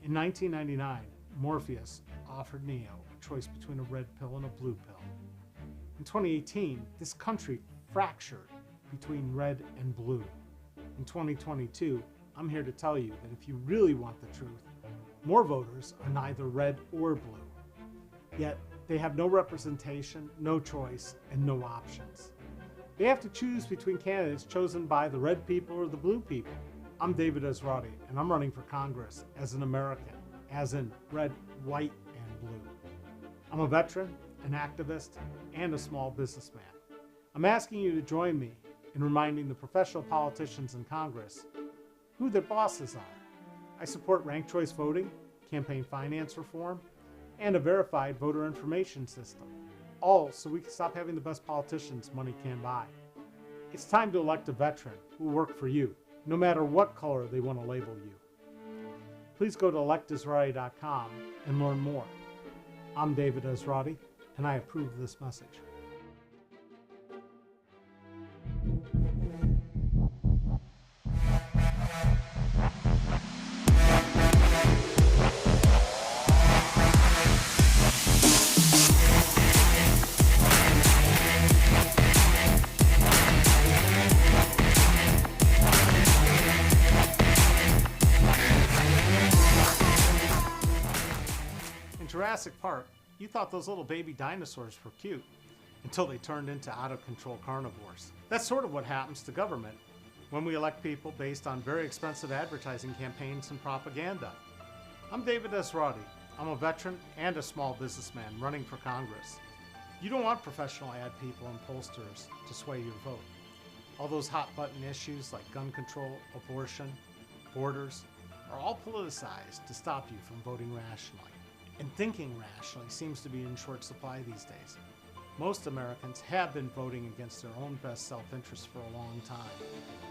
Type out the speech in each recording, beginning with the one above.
In 1999, Morpheus offered Neo a choice between a red pill and a blue pill. In 2018, this country fractured between red and blue. In 2022, I'm here to tell you that if you really want the truth, more voters are neither red or blue. Yet, they have no representation, no choice, and no options. They have to choose between candidates chosen by the red people or the blue people. I'm David Esrati, and I'm running for Congress as an American, as in red, white, and blue. I'm a veteran, an activist, and a small businessman. I'm asking you to join me in reminding the professional politicians in Congress who their bosses are. I support ranked choice voting, campaign finance reform, and a verified voter information system, all so we can stop having the best politicians money can buy. It's time to elect a veteran who will work for you, no matter what color they want to label you. Please go to electesrati.com and learn more. I'm David Esrati, and I approve this message. In Jurassic Park, you thought those little baby dinosaurs were cute until they turned into out-of-control carnivores. That's sort of what happens to government when we elect people based on very expensive advertising campaigns and propaganda. I'm David Esrati. I'm a veteran and a small businessman running for Congress. You don't want professional ad people and pollsters to sway your vote. All those hot-button issues like gun control, abortion, borders are all politicized to stop you from voting rationally. And thinking rationally seems to be in short supply these days. Most Americans have been voting against their own best self-interest for a long time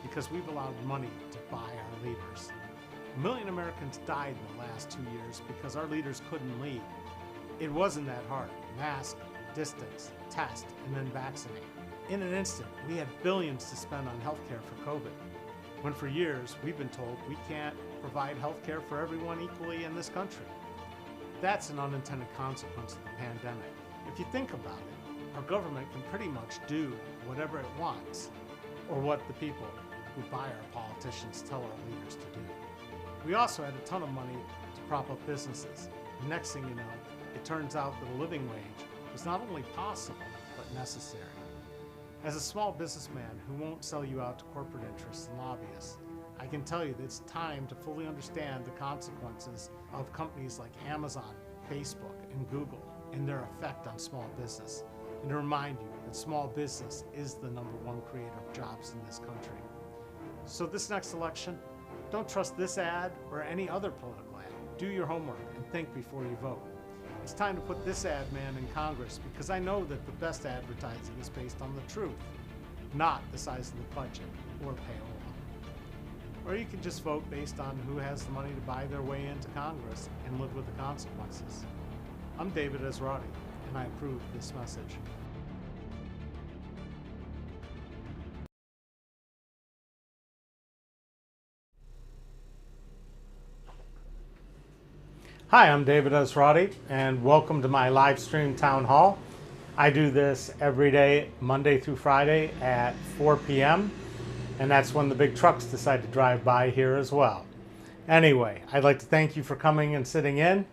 because we've allowed money to buy our leaders. 1 million Americans died in the last 2 years because our leaders couldn't lead. It wasn't that hard. Mask, distance, test, and then vaccinate. In an instant, we had billions to spend on healthcare for COVID, when for years we've been told we can't provide healthcare for everyone equally in this country. That's an unintended consequence of the pandemic. If you think about it, our government can pretty much do whatever it wants, or what the people who buy our politicians tell our leaders to do. We also had a ton of money to prop up businesses. The next thing you know, it turns out that a living wage was not only possible, but necessary. As a small businessman who won't sell you out to corporate interests and lobbyists, I can tell you that it's time to fully understand the consequences of companies like Amazon, Facebook, and Google and their effect on small business, and to remind you that small business is the #1 creator of jobs in this country. So this next election, don't trust this ad or any other political ad. Do your homework and think before you vote. It's time to put this ad man in Congress because I know that the best advertising is based on the truth, not the size of the budget or payola. Or you can just vote based on who has the money to buy their way into Congress and live with the consequences. I'm David Esrati, and I approve this message. Hi, I'm David Esrati, and welcome to my live stream town hall. I do this every day, Monday through Friday at 4 p.m., and that's when the big trucks decide to drive by here as well. Anyway, I'd like to thank you for coming and sitting in.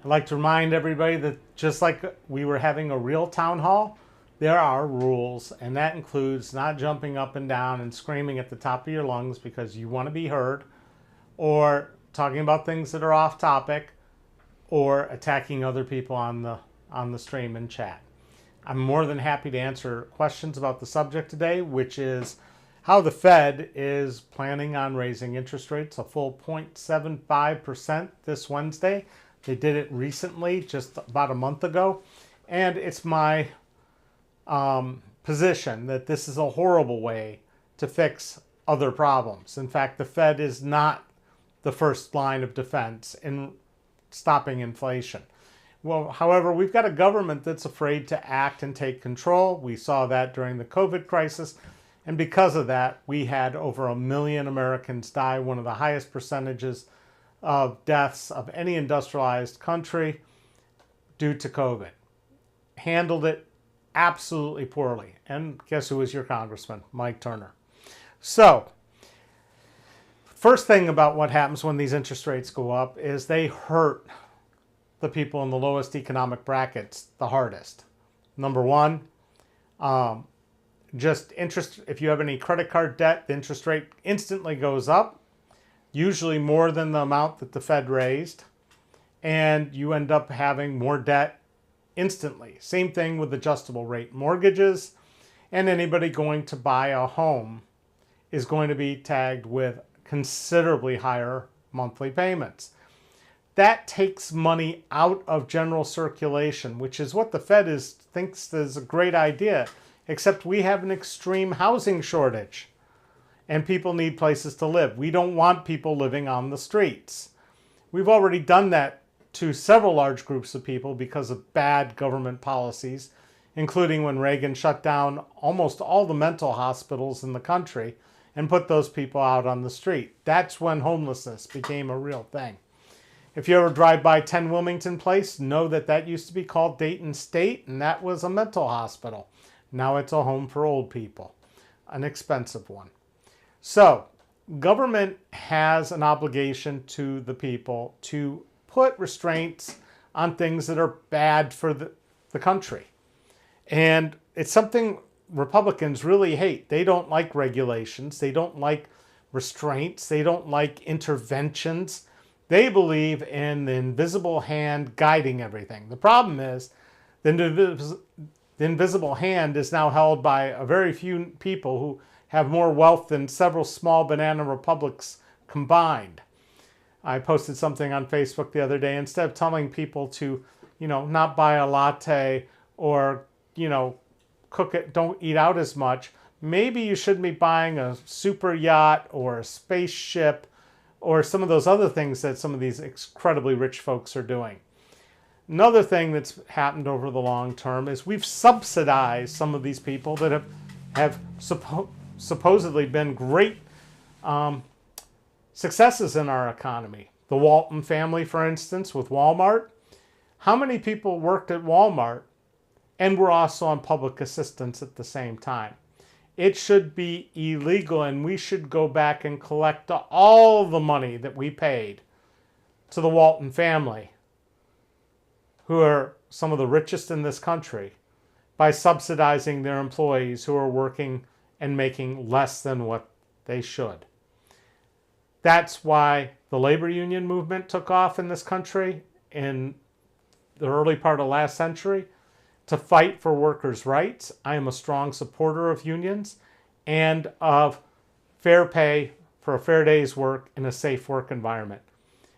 I'd like to remind everybody that just like we were having a real town hall, there are rules, and that includes not jumping up and down and screaming at the top of your lungs because you want to be heard, or talking about things that are off topic, or attacking other people on the stream and chat. I'm more than happy to answer questions about the subject today, which is how the Fed is planning on raising interest rates a full 0.75% this Wednesday. They did it recently, just about a month ago. And it's my position that this is a horrible way to fix other problems. In fact, the Fed is not the first line of defense in stopping inflation. Well, however, we've got a government that's afraid to act and take control. We saw that during the COVID crisis. And because of that, we had over 1 million Americans die, one of the highest percentages of deaths of any industrialized country due to COVID. Handled it absolutely poorly. And guess who was your congressman? Mike Turner. So, first thing about what happens when these interest rates go up is they hurt the people in the lowest economic brackets the hardest. Number one, just interest, if you have any credit card debt, the interest rate instantly goes up, usually more than the amount that the Fed raised, and you end up having more debt instantly. Same thing with adjustable rate mortgages, and anybody going to buy a home is going to be tagged with considerably higher monthly payments. That takes money out of general circulation, which is what the Fed thinks is a great idea, except we have an extreme housing shortage and people need places to live. We don't want people living on the streets. We've already done that to several large groups of people because of bad government policies, including when Reagan shut down almost all the mental hospitals in the country and put those people out on the street. That's when homelessness became a real thing. If you ever drive by 10 Wilmington Place, know that that used to be called Dayton State, and that was a mental hospital. Now it's a home for old people, an expensive one. So, government has an obligation to the people to put restraints on things that are bad for the country. And it's something Republicans really hate. They don't like regulations. They don't like restraints. They don't like interventions. They believe in the invisible hand guiding everything. The problem is the invisible hand is now held by a very few people who have more wealth than several small banana republics combined. I posted something on Facebook the other day. Instead of telling people to, not buy a latte or, cook it, don't eat out as much, maybe you shouldn't be buying a super yacht or a spaceship or some of those other things that some of these incredibly rich folks are doing. Another thing that's happened over the long term is we've subsidized some of these people that have supposedly been great successes in our economy. The Walton family, for instance, with Walmart. How many people worked at Walmart and were also on public assistance at the same time? It should be illegal, and we should go back and collect all the money that we paid to the Walton family, who are some of the richest in this country, by subsidizing their employees who are working and making less than what they should. That's why the labor union movement took off in this country in the early part of last century, to fight for workers' rights. I am a strong supporter of unions and of fair pay for a fair day's work in a safe work environment.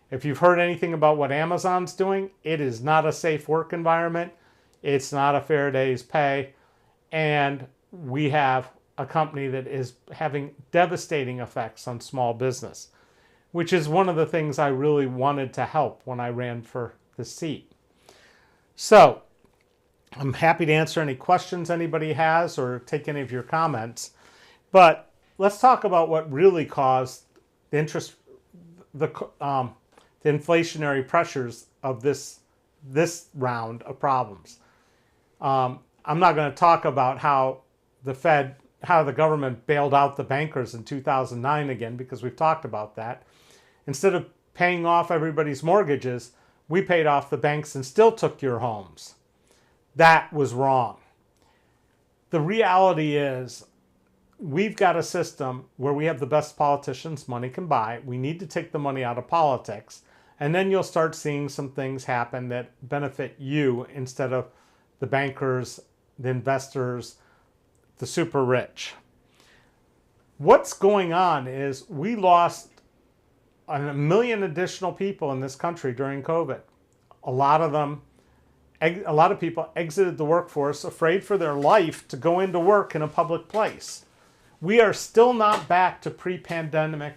If you've heard anything about what Amazon's doing, it is not a safe work environment. It's not a fair day's pay. And we have a company that is having devastating effects on small business, which is one of the things I really wanted to help when I ran for the seat. So, I'm happy to answer any questions anybody has or take any of your comments. But let's talk about what really caused the inflationary pressures of this round of problems. I'm not going to talk about how the government bailed out the bankers in 2009 again, because we've talked about that. Instead of paying off everybody's mortgages, we paid off the banks and still took your homes. That was wrong. The reality is we've got a system where we have the best politicians money can buy. We need to take the money out of politics, and then you'll start seeing some things happen that benefit you instead of the bankers, the investors, the super rich. What's going on is we lost 1 million additional people in this country during COVID. A lot of people exited the workforce afraid for their life to go into work in a public place. We are still not back to pre-pandemic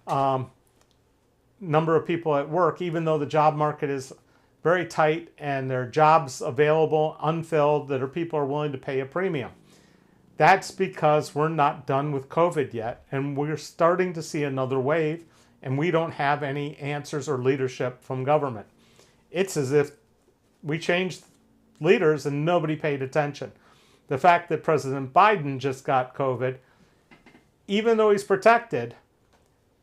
number of people at work, even though the job market is very tight and there are jobs available, unfilled, that people are willing to pay a premium. That's because we're not done with COVID yet, and we're starting to see another wave and we don't have any answers or leadership from government. It's as if we changed leaders and nobody paid attention. The fact that President Biden just got COVID, even though he's protected,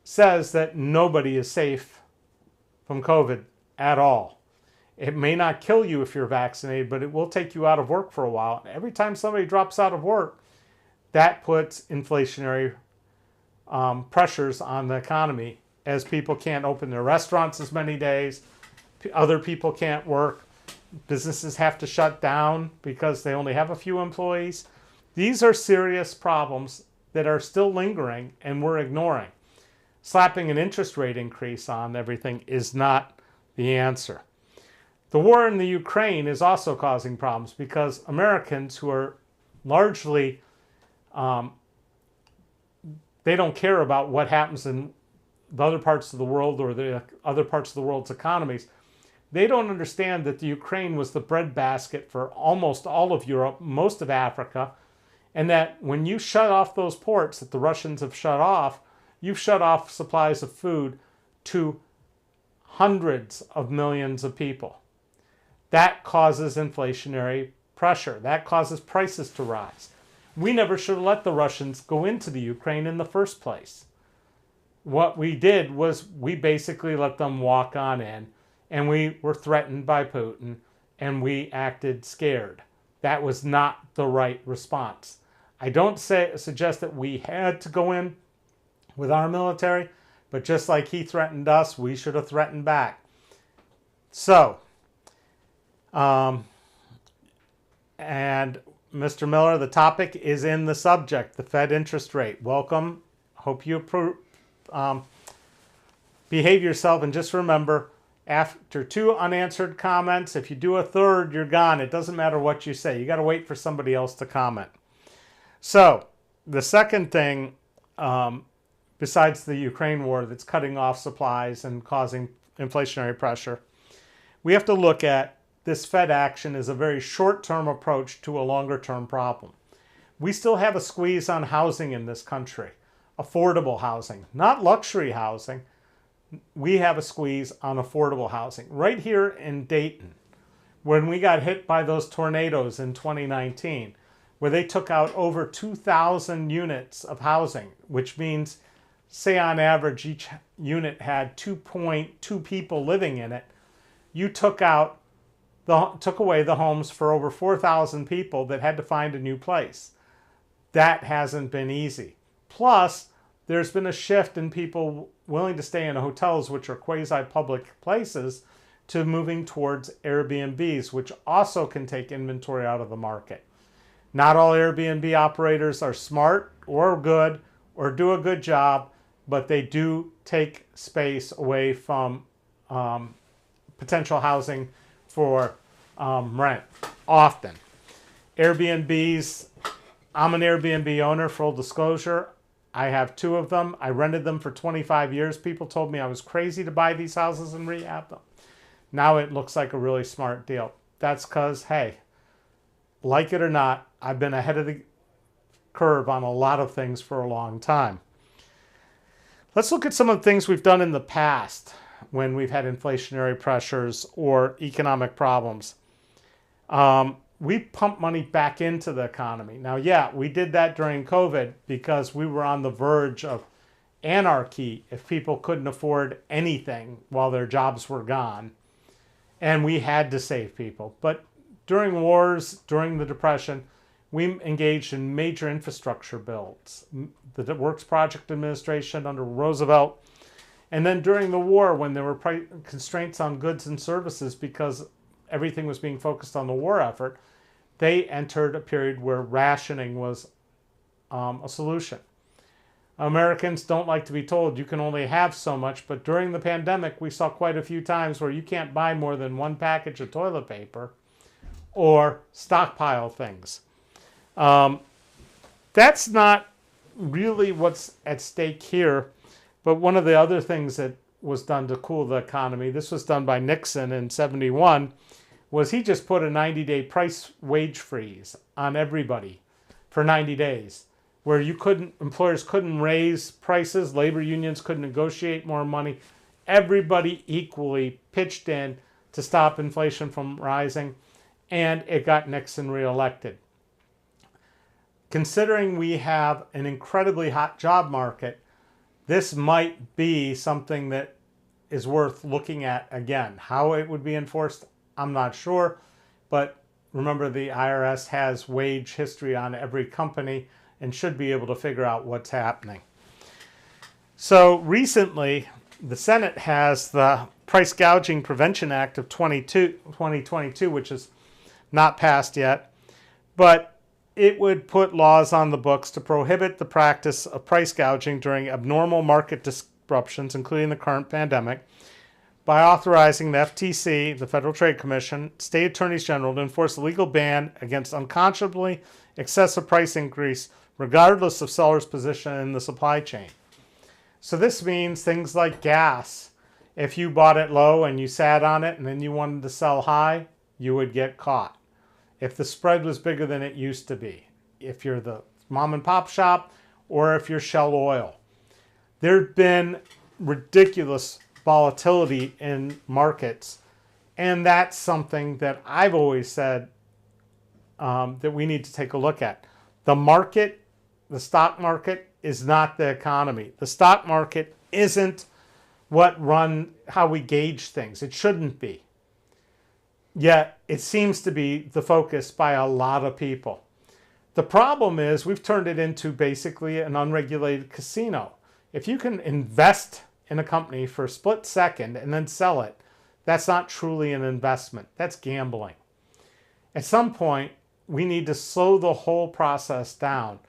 says that nobody is safe from COVID at all. It may not kill you if you're vaccinated, but it will take you out of work for a while. Every time somebody drops out of work, that puts inflationary pressures on the economy, as people can't open their restaurants as many days, other people can't work, businesses have to shut down because they only have a few employees. These are serious problems that are still lingering and we're ignoring. Slapping an interest rate increase on everything is not the answer. The war in the Ukraine is also causing problems because Americans, who are largely, they don't care about what happens in the other parts of the world or the other parts of the world's economies. They don't understand that the Ukraine was the breadbasket for almost all of Europe, most of Africa, and that when you shut off those ports that the Russians have shut off, you've shut off supplies of food to hundreds of millions of people. That causes inflationary pressure. That causes prices to rise. We never should have let the Russians go into the Ukraine in the first place. What we did was we basically let them walk on in, and we were threatened by Putin, and we acted scared. That was not the right response. I don't suggest that we had to go in with our military, but just like he threatened us, we should have threatened back. So, and Mr. Miller, the topic is in the subject, the Fed interest rate. Welcome. Hope you behave yourself, and just remember, after 2 unanswered comments, if you do a third, you're gone. It doesn't matter what you say. You got to wait for somebody else to comment. So, the second thing, besides the Ukraine war that's cutting off supplies and causing inflationary pressure, we have to look at this Fed action as a very short-term approach to a longer-term problem. We still have a squeeze on housing in this country, affordable housing, not luxury housing. We have a squeeze on affordable housing. Right here in Dayton, when we got hit by those tornadoes in 2019, where they took out over 2,000 units of housing, which means, say on average, each unit had 2.2 people living in it. You took away the homes for over 4,000 people that had to find a new place. That hasn't been easy. Plus, there's been a shift in people willing to stay in hotels, which are quasi-public places, to moving towards Airbnbs, which also can take inventory out of the market. Not all Airbnb operators are smart or good or do a good job, but they do take space away from potential housing for rent often. Airbnbs, I'm an Airbnb owner, full disclosure. I have 2 of them. I rented them for 25 years. People told me I was crazy to buy these houses and rehab them. Now it looks like a really smart deal. That's because, hey, like it or not, I've been ahead of the curve on a lot of things for a long time. Let's look at some of the things we've done in the past when we've had inflationary pressures or economic problems. We pumped money back into the economy. Now, yeah, we did that during COVID because we were on the verge of anarchy if people couldn't afford anything while their jobs were gone. And we had to save people. But during wars, during the Depression, we engaged in major infrastructure builds. The Works Project Administration under Roosevelt. And then during the war, when there were constraints on goods and services because everything was being focused on the war effort, they entered a period where rationing was a solution. Americans don't like to be told you can only have so much, but during the pandemic, we saw quite a few times where you can't buy more than 1 package of toilet paper or stockpile things. That's not really what's at stake here, but one of the other things that was done to cool the economy, this was done by Nixon in '71, was he just put a 90-day price wage freeze on everybody for 90 days. where employers couldn't raise prices, labor unions couldn't negotiate more money. Everybody equally pitched in to stop inflation from rising, and it got Nixon reelected. Considering we have an incredibly hot job market, this might be something that is worth looking at again. How it would be enforced, I'm not sure, but remember the IRS has wage history on every company and should be able to figure out what's happening. So recently, the Senate has the Price Gouging Prevention Act of 2022, which is not passed yet, but it would put laws on the books to prohibit the practice of price gouging during abnormal market disruptions, including the current pandemic, by authorizing the FTC, the Federal Trade Commission, state attorneys general to enforce a legal ban against unconscionably excessive price increase, regardless of seller's position in the supply chain. So this means things like gas. If you bought it low and you sat on it and then you wanted to sell high, you would get caught. If the spread was bigger than it used to be, if you're the mom and pop shop, or if you're Shell Oil. There's been ridiculous volatility in markets, and that's something that I've always said that we need to take a look at. The market, the stock market, is not the economy. The stock market isn't how we gauge things. It shouldn't be. Yet it seems to be the focus by a lot of people. The problem is we've turned it into basically an unregulated casino. If you can invest in a company for a split second and then sell it, that's not truly an investment. That's gambling. At some point, we need to slow the whole process down.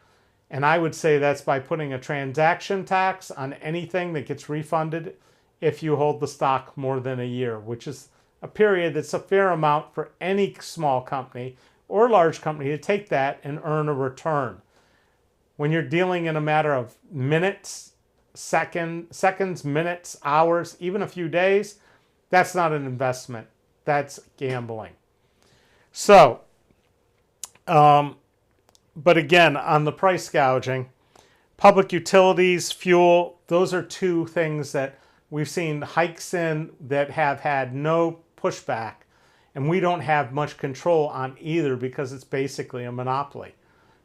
And I would say that's by putting a transaction tax on anything that gets refunded if you hold the stock more than a year, which is a period that's a fair amount for any small company or large company to take that and earn a return. When you're dealing in a matter of minutes, seconds, minutes, hours, even a few days, that's not an investment. That's gambling. So, but again, on the price gouging, public utilities, fuel, those are two things that we've seen hikes in that have had no pushback, and we don't have much control on either because it's basically a monopoly.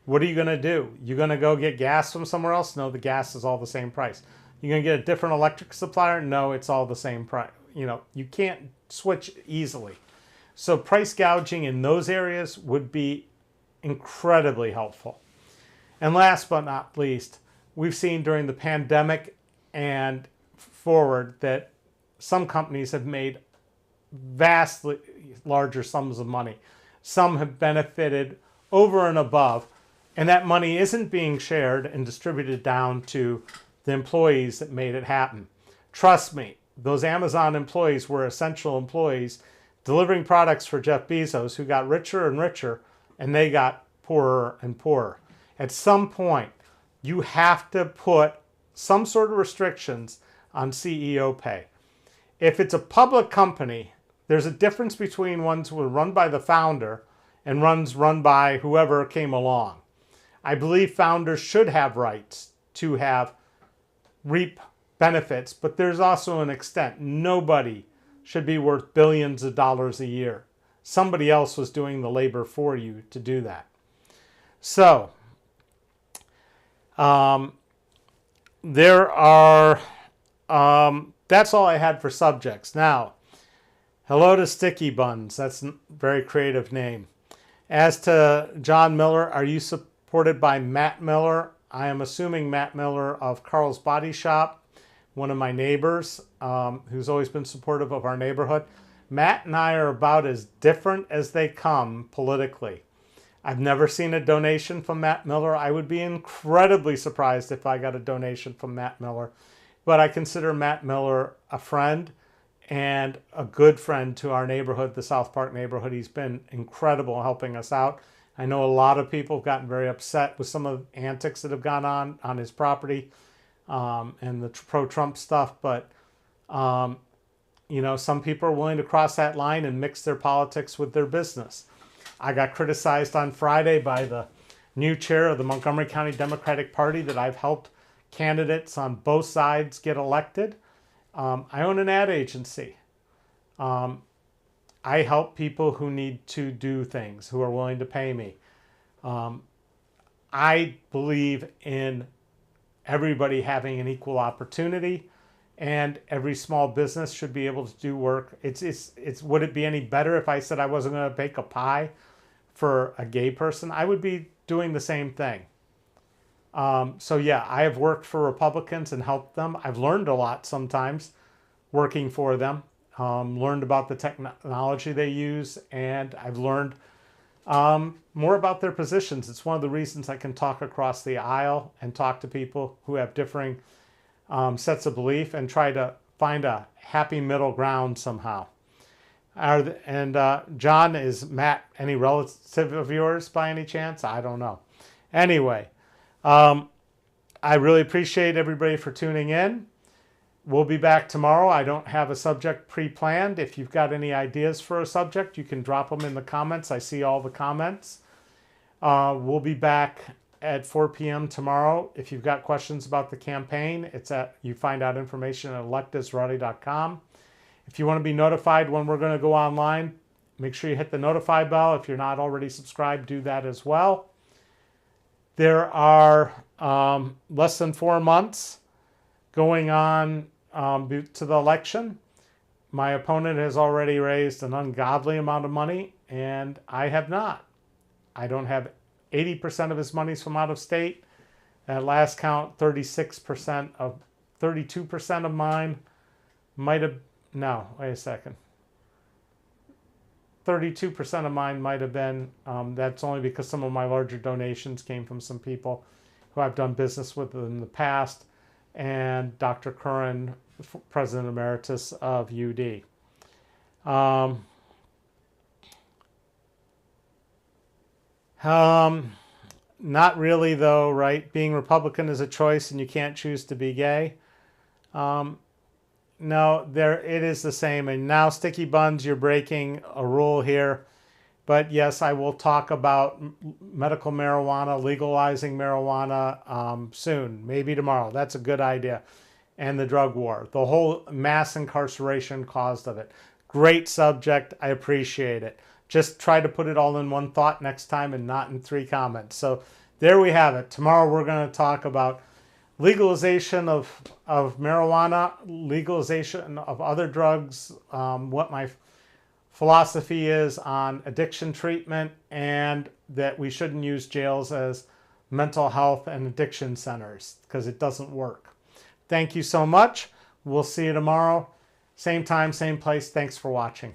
What are you going to do? You're going to go get gas from somewhere else? No, the gas is all the same price. You're going to get a different electric supplier? No, it's all the same price. You can't switch easily. So price gouging in those areas would be incredibly helpful. And last but not least, we've seen during the pandemic and forward that some companies have made vastly larger sums of money. Some have benefited over and above, and that money isn't being shared and distributed down to the employees that made it happen. Trust me, those Amazon employees were essential employees delivering products for Jeff Bezos, who got richer and richer, and they got poorer and poorer. At some point, you have to put some sort of restrictions on CEO pay. If it's a public company, there's a difference between ones who are run by the founder and ones run by whoever came along. I believe founders should have rights to reap benefits, but there's also an extent. Nobody should be worth billions of dollars a year. Somebody else was doing the labor for you to do that. So, that's all I had for subjects. Now, hello to Sticky Buns. That's a very creative name. As to John Miller, are you supported by Matt Miller? I am assuming Matt Miller of Carl's Body Shop, one of my neighbors, who's always been supportive of our neighborhood. Matt and I are about as different as they come politically. I've never seen a donation from Matt Miller. I would be incredibly surprised if I got a donation from Matt Miller. But I consider Matt Miller a friend and a good friend to our neighborhood, the South Park neighborhood. He's been incredible helping us out. I know a lot of people have gotten very upset with some of the antics that have gone on his property and the pro-Trump stuff. But, some people are willing to cross that line and mix their politics with their business. I got criticized on Friday by the new chair of the Montgomery County Democratic Party that I've helped candidates on both sides get elected. I own an ad agency. I help people who need to do things, who are willing to pay me. I believe in everybody having an equal opportunity, and every small business should be able to do work. Would it be any better if I said I wasn't going to bake a pie for a gay person? I would be doing the same thing. So yeah, I have worked for Republicans and helped them. I've learned a lot sometimes working for them. Learned about the technology they use, and I've learned more about their positions. It's one of the reasons I can talk across the aisle and talk to people who have differing sets of belief and try to find a happy middle ground somehow. John, is Matt any relative of yours by any chance? I don't know. Anyway, I really appreciate everybody for tuning in. We'll be back tomorrow. I don't have a subject pre-planned. If you've got any ideas for a subject, you can drop them in the comments. I see all the comments. We'll be back at 4 p.m. tomorrow. If you've got questions about the campaign, you find out information at electesrati.com. If you want to be notified when we're going to go online, make sure you hit the notify bell. If you're not already subscribed, do that as well. There are less than 4 months going on to the election. My opponent has already raised an ungodly amount of money, and I have not. I don't have 80% of his money's from out of state. At last count, 32% of mine might have, no, wait a second. 32% of mine might have been, that's only because some of my larger donations came from some people who I've done business with in the past, and Dr. Curran, President Emeritus of UD. Not really though, right? Being Republican is a choice and you can't choose to be gay. No, it is the same. And now, Sticky Buns, you're breaking a rule here. But yes, I will talk about medical marijuana, legalizing marijuana soon, maybe tomorrow. That's a good idea. And the drug war, the whole mass incarceration caused of it. Great subject. I appreciate it. Just try to put it all in one thought next time and not in 3 comments. So there we have it. Tomorrow we're going to talk about legalization of marijuana, legalization of other drugs, what my philosophy is on addiction treatment, and that we shouldn't use jails as mental health and addiction centers because it doesn't work. Thank you so much. We'll see you tomorrow. Same time, same place. Thanks for watching.